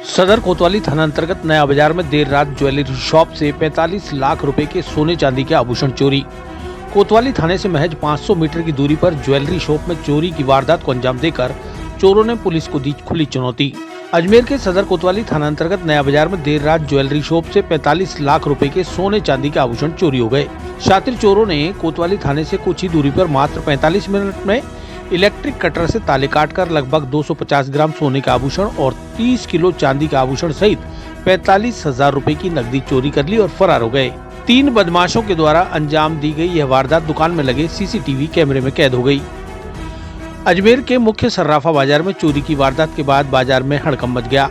सदर कोतवाली थाना अंतर्गत नया बाजार में देर रात ज्वेलरी शॉप से 45 लाख रुपए के सोने चांदी के आभूषण चोरी। कोतवाली थाने से महज 500 मीटर की दूरी पर ज्वेलरी शॉप में चोरी की वारदात को अंजाम देकर चोरों ने पुलिस को दी खुली चुनौती। अजमेर के सदर कोतवाली थाना अंतर्गत नया बाजार में देर रात ज्वेलरी शॉप से 45 लाख रुपए के सोने चांदी के आभूषण चोरी हो गए। शातिर चोरों ने कोतवाली थाने से कुछ ही दूरी पर मात्र 45 मिनट में इलेक्ट्रिक कटर से ताले काटकर लगभग 250 ग्राम सोने का आभूषण और 30 किलो चांदी का आभूषण सहित 45,000 रुपए की नकदी चोरी कर ली और फरार हो गए। 3 बदमाशों के द्वारा अंजाम दी गई यह वारदात दुकान में लगे सीसीटीवी कैमरे में कैद हो गई। अजमेर के मुख्य सर्राफा बाजार में चोरी की वारदात के बाद बाजार में हड़कंप मच गया।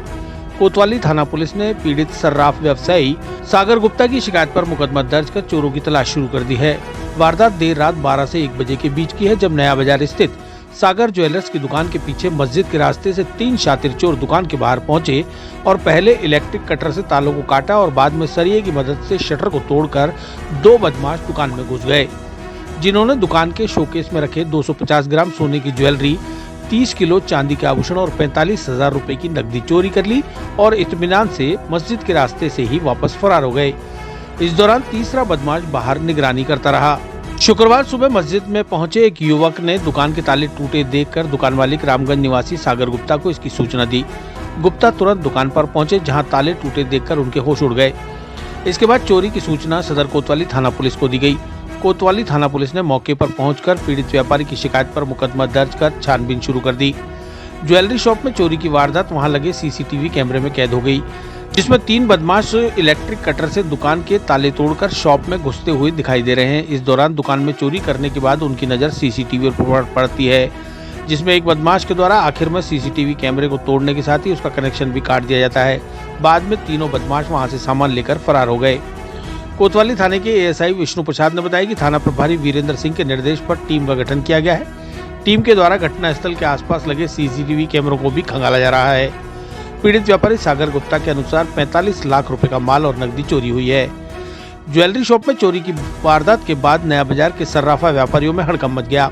कोतवाली थाना पुलिस ने पीड़ित सर्राफ व्यवसायी सागर गुप्ता की शिकायत पर मुकदमा दर्ज कर चोरों की तलाश शुरू कर दी है। वारदात देर रात 12 से 1 बजे के बीच की है, जब नया बाजार स्थित सागर ज्वेलर्स की दुकान के पीछे मस्जिद के रास्ते से 3 शातिर चोर दुकान के बाहर पहुंचे और पहले इलेक्ट्रिक कटर से तालों को काटा और बाद में सरिये की मदद से शटर को तोड़कर 2 बदमाश दुकान में घुस गए, जिन्होंने दुकान के शोकेस में रखे 250 ग्राम सोने की ज्वेलरी, 30 किलो चांदी के आभूषण और 45,000 रुपए की नकदी चोरी कर ली और इत्मीनान से मस्जिद के रास्ते से ही वापस फरार हो गए। इस दौरान तीसरा बदमाश बाहर निगरानी करता रहा। शुक्रवार सुबह मस्जिद में पहुंचे एक युवक ने दुकान के ताले टूटे देखकर दुकान मालिक रामगंज निवासी सागर गुप्ता को इसकी सूचना दी। गुप्ता तुरंत दुकान पर पहुंचे, जहां ताले टूटे देखकर उनके होश उड़ गए। इसके बाद चोरी की सूचना सदर कोतवाली थाना पुलिस को दी गई। कोतवाली थाना पुलिस ने मौके पर पहुंचकर पीड़ित व्यापारी की शिकायत पर मुकदमा दर्ज कर छानबीन शुरू कर दी। ज्वेलरी शॉप में चोरी की वारदात वहां लगे सीसीटीवी कैमरे में कैद हो गई, जिसमें 3 बदमाश इलेक्ट्रिक कटर से दुकान के ताले तोड़कर शॉप में घुसते हुए दिखाई दे रहे हैं। इस दौरान दुकान में चोरी करने के बाद उनकी नज़र सीसीटीवी पर पड़ती है, जिसमें एक बदमाश के द्वारा आखिर में सीसीटीवी कैमरे को तोड़ने के साथ ही उसका कनेक्शन भी काट दिया जाता है। बाद में तीनों बदमाश वहां से सामान लेकर फरार हो गए। कोतवाली थाने के एएसआई विष्णु प्रसाद ने बताया कि थाना प्रभारी वीरेंद्र सिंह के निर्देश पर टीम का गठन किया गया है। टीम के द्वारा घटनास्थल के आसपास लगे सीसीटीवी कैमरों को भी खंगाला जा रहा है। पीड़ित व्यापारी सागर गुप्ता के अनुसार 45 लाख रुपए का माल और नकदी चोरी हुई है। ज्वेलरी शॉप में चोरी की वारदात के बाद नया बाजार के सर्राफा व्यापारियों में हड़कंप मच गया।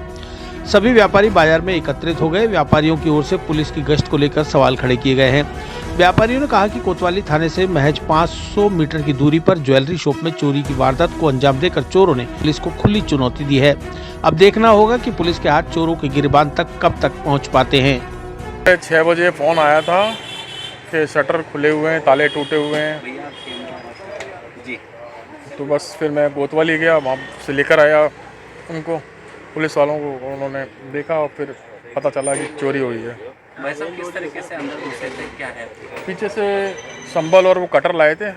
सभी व्यापारी बाजार में एकत्रित हो गए। व्यापारियों की ओर से पुलिस की गश्त को लेकर सवाल खड़े किए गए हैं। व्यापारियों ने कहा कि कोतवाली थाने से महज 500 मीटर की दूरी पर ज्वेलरी शॉप में चोरी की वारदात को अंजाम देकर चोरों ने पुलिस को खुली चुनौती दी है। अब देखना होगा कि पुलिस के हाथ चोरों के गिरबान तक कब तक पहुँच पाते हैं। 6 बजे फ़ोन आया था कि शटर खुले हुए हैं, ताले टूटे हुए हैं जी। तो बस फिर मैं कोतवाली गया, वहाँ से लेकर आया उनको, पुलिस वालों को। उन्होंने देखा और फिर पता चला कि चोरी हुई है। भाई साहब किस तरीके से अंदर घुसे थे, क्या है? पीछे से संभल और वो कटर लाए थे,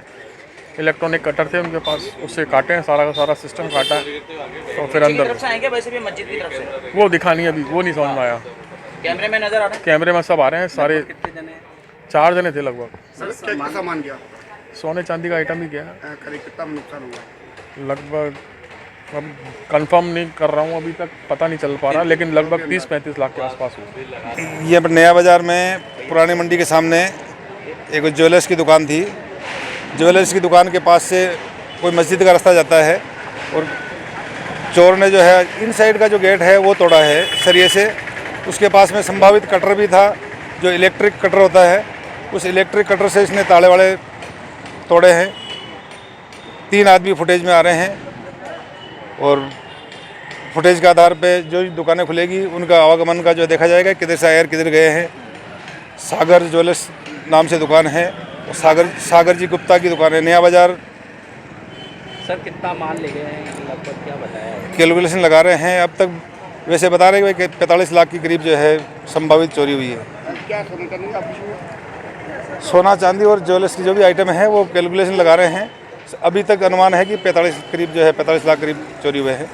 इलेक्ट्रॉनिक कटर थे उनके पास, उससे काटे हैं, सारा का सारा सिस्टम काटा है। तो फिर अंदर तरफ से आएंगे, वैसे भी मस्जिद की तरफ से वो दिखा नहीं, अभी वो नहीं समझ में आया। कैमरे में नजर आ रहा है? कैमरे में सब आ रहे हैं सारे। कितने जने? 4 जने थे लगभग। क्या सामान गया? सोने चांदी का आइटम ही गया करीब कितना नुकसान हुआ? लगभग, अब कंफर्म नहीं कर रहा हूँ, अभी तक पता नहीं चल पा रहा, लेकिन लगभग 30-35 लाख के आसपास हुआ। ये नया बाज़ार में पुरानी मंडी के सामने एक ज्वेलर्स की दुकान थी। ज्वेलर्स की दुकान के पास से कोई मस्जिद का रास्ता जाता है और चोर ने जो है इन साइड का जो गेट है वो तोड़ा है सरिये से। उसके पास में संभावित कटर भी था, जो इलेक्ट्रिक कटर होता है, उस इलेक्ट्रिक कटर से इसने ताले वाले तोड़े हैं। 3 आदमी फुटेज में आ रहे हैं और फुटेज के आधार पे जो दुकानें खुलेगी उनका आवागमन का जो देखा जाएगा, किधर से आए और किधर गए हैं। सागर ज्वेलर्स नाम से दुकान है और सागर जी गुप्ता की दुकान है नया बाज़ार। सर कितना माल ले गए हैं लगभग, क्या बताया? कैलकुलेशन लगा रहे हैं, अब तक वैसे बता रहे हैं कि 45 लाख के करीब जो है संभावित चोरी हुई है। क्या सोने चांदी का सोना चांदी और ज्वेलर्स की जो भी आइटम है वो कैलकुलेशन लगा रहे हैं। अभी तक अनुमान है कि 45 लाख करीब चोरी हुए हैं।